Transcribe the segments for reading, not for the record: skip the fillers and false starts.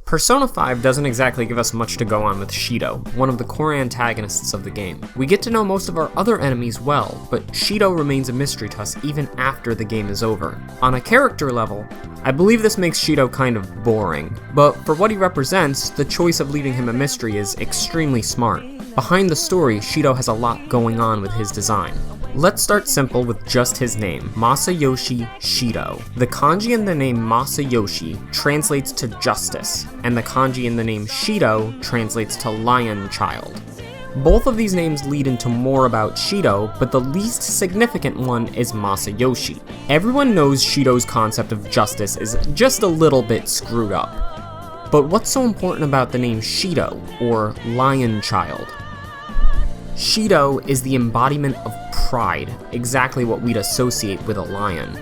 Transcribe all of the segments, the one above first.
Persona 5 doesn't exactly give us much to go on with Shido, one of the core antagonists of the game. We get to know most of our other enemies well, but Shido remains a mystery to us even after the game is over. On a character level, I believe this makes Shido kind of boring, but for what he represents, the choice of leaving him a mystery is extremely smart. Behind the story, Shido has a lot going on with his design. Let's start simple with just his name, Masayoshi Shido. The kanji in the name Masayoshi translates to justice, and the kanji in the name Shido translates to lion child. Both of these names lead into more about Shido, but the least significant one is Masayoshi. Everyone knows Shido's concept of justice is just a little bit screwed up. But what's so important about the name Shido, or lion child? Shido is the embodiment of pride, exactly what we'd associate with a lion.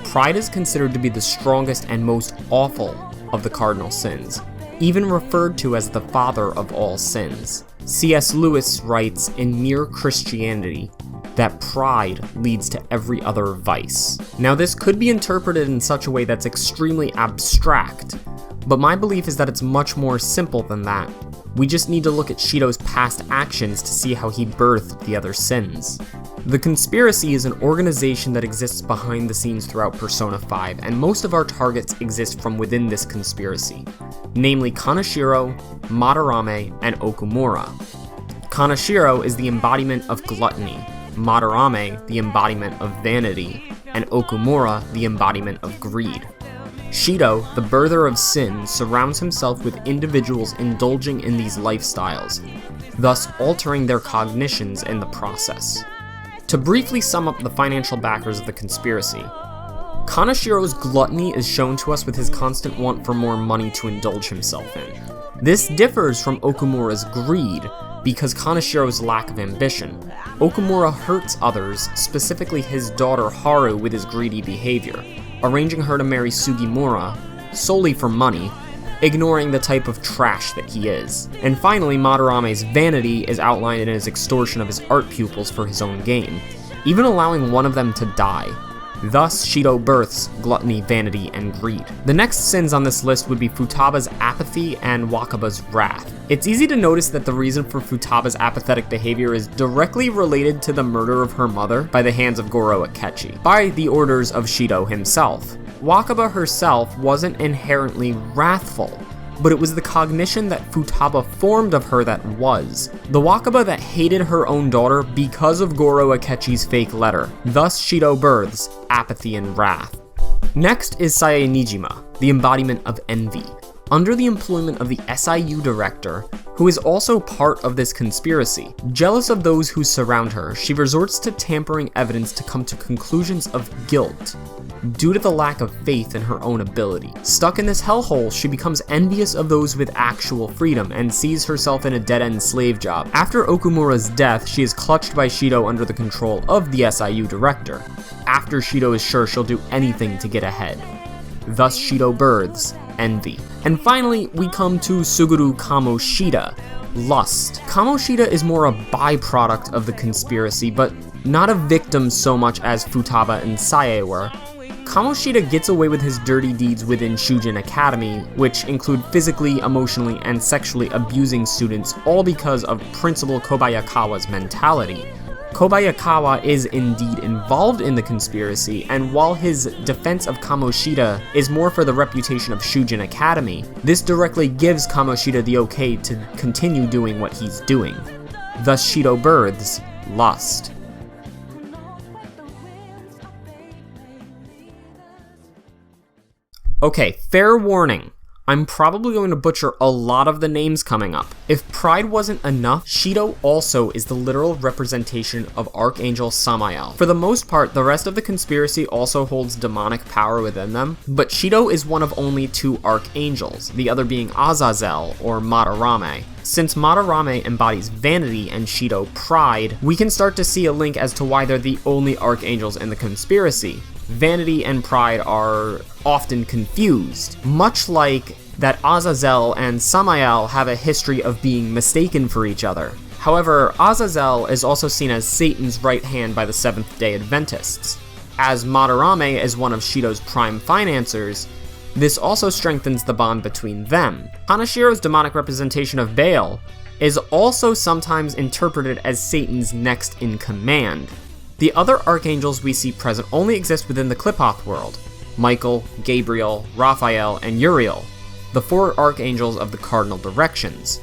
Pride is considered to be the strongest and most awful of the cardinal sins, even referred to as the father of all sins. C.S. Lewis writes in Mere Christianity that pride leads to every other vice. Now, this could be interpreted in such a way that's extremely abstract, but my belief is that it's much more simple than that. We just need to look at Shido's past actions to see how he birthed the other sins. The Conspiracy is an organization that exists behind the scenes throughout Persona 5, and most of our targets exist from within this conspiracy, namely Kaneshiro, Madarame, and Okumura. Kaneshiro is the embodiment of gluttony, Madarame the embodiment of vanity, and Okumura the embodiment of greed. Shido, the birther of sin, surrounds himself with individuals indulging in these lifestyles, thus altering their cognitions in the process. To briefly sum up the financial backers of the conspiracy, Kaneshiro's gluttony is shown to us with his constant want for more money to indulge himself in. This differs from Okumura's greed, because Kaneshiro's lack of ambition. Okumura hurts others, specifically his daughter Haru, with his greedy behavior, arranging her to marry Sugimura solely for money, ignoring the type of trash that he is. And finally, Madarame's vanity is outlined in his extortion of his art pupils for his own gain, even allowing one of them to die. Thus, Shido births gluttony, vanity, and greed. The next sins on this list would be Futaba's apathy and Wakaba's wrath. It's easy to notice that the reason for Futaba's apathetic behavior is directly related to the murder of her mother by the hands of Goro Akechi, by the orders of Shido himself. Wakaba herself wasn't inherently wrathful, but it was the cognition that Futaba formed of her that was. The Wakaba that hated her own daughter because of Goro Akechi's fake letter. Thus Shido births apathy and wrath. Next is Sae Nijima, the embodiment of envy. Under the employment of the SIU director, who is also part of this conspiracy, jealous of those who surround her, she resorts to tampering evidence to come to conclusions of guilt, due to the lack of faith in her own ability. Stuck in this hellhole, she becomes envious of those with actual freedom and sees herself in a dead-end slave job. After Okumura's death, she is clutched by Shido under the control of the SIU director, after Shido is sure she'll do anything to get ahead. Thus Shido births envy. And finally, we come to Suguru Kamoshida, lust. Kamoshida is more a byproduct of the conspiracy, but not a victim so much as Futaba and Sae were. Kamoshida gets away with his dirty deeds within Shujin Academy, which include physically, emotionally, and sexually abusing students, all because of Principal Kobayakawa's mentality. Kobayakawa is indeed involved in the conspiracy, and while his defense of Kamoshida is more for the reputation of Shujin Academy, this directly gives Kamoshida the okay to continue doing what he's doing. Thus Shido births lust. Okay, fair warning. I'm probably going to butcher a lot of the names coming up. If pride wasn't enough, Shido also is the literal representation of Archangel Samael. For the most part, the rest of the conspiracy also holds demonic power within them, but Shido is one of only two archangels, the other being Azazel, or Madarame. Since Madarame embodies vanity and Shido pride, we can start to see a link as to why they're the only archangels in the conspiracy. Vanity and pride are often confused, much like that Azazel and Samael have a history of being mistaken for each other. However, Azazel is also seen as Satan's right hand by the Seventh-day Adventists. As Madarame is one of Shido's prime financiers, This also strengthens the bond between them. Hanashiro's demonic representation of Baal is also sometimes interpreted as Satan's next in command. The other archangels we see present only exist within the Qliphoth world: Michael, Gabriel, Raphael, and Uriel, the 4 archangels of the cardinal directions.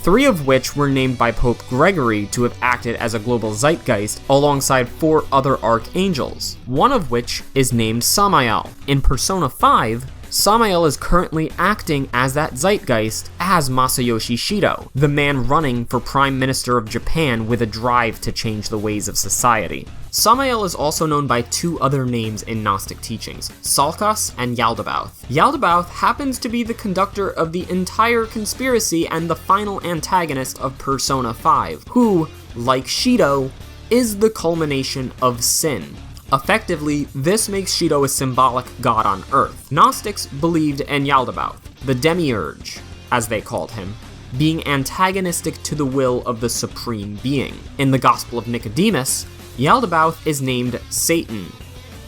Three of which were named by Pope Gregory to have acted as a global zeitgeist alongside 4 other archangels, one of which is named Samael. In Persona 5, Samael is currently acting as that zeitgeist as Masayoshi Shido, the man running for Prime Minister of Japan with a drive to change the ways of society. Samael is also known by 2 other names in Gnostic teachings, Salkas and Jaldabaoth. Jaldabaoth happens to be the conductor of the entire conspiracy and the final antagonist of Persona 5, who, like Shido, is the culmination of sin. Effectively, this makes Shido a symbolic god on Earth. Gnostics believed in Jaldabaoth, the demiurge, as they called him, being antagonistic to the will of the Supreme Being. In the Gospel of Nicodemus, Jaldabaoth is named Satan,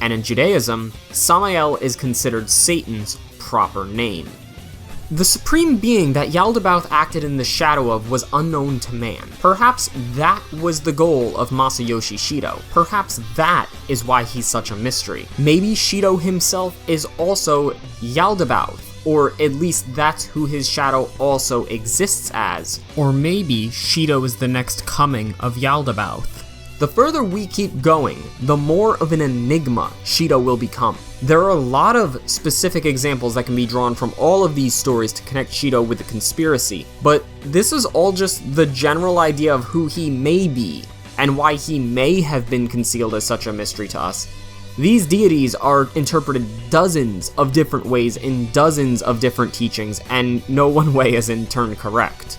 and in Judaism, Samael is considered Satan's proper name. The Supreme Being that Jaldabaoth acted in the shadow of was unknown to man. Perhaps that was the goal of Masayoshi Shido. Perhaps that is why he's such a mystery. Maybe Shido himself is also Jaldabaoth, or at least that's who his shadow also exists as. Or maybe Shido is the next coming of Jaldabaoth. The further we keep going, the more of an enigma Shido will become. There are a lot of specific examples that can be drawn from all of these stories to connect Shido with the conspiracy, but this is all just the general idea of who he may be, and why he may have been concealed as such a mystery to us. These deities are interpreted dozens of different ways in dozens of different teachings, and no one way is in turn correct.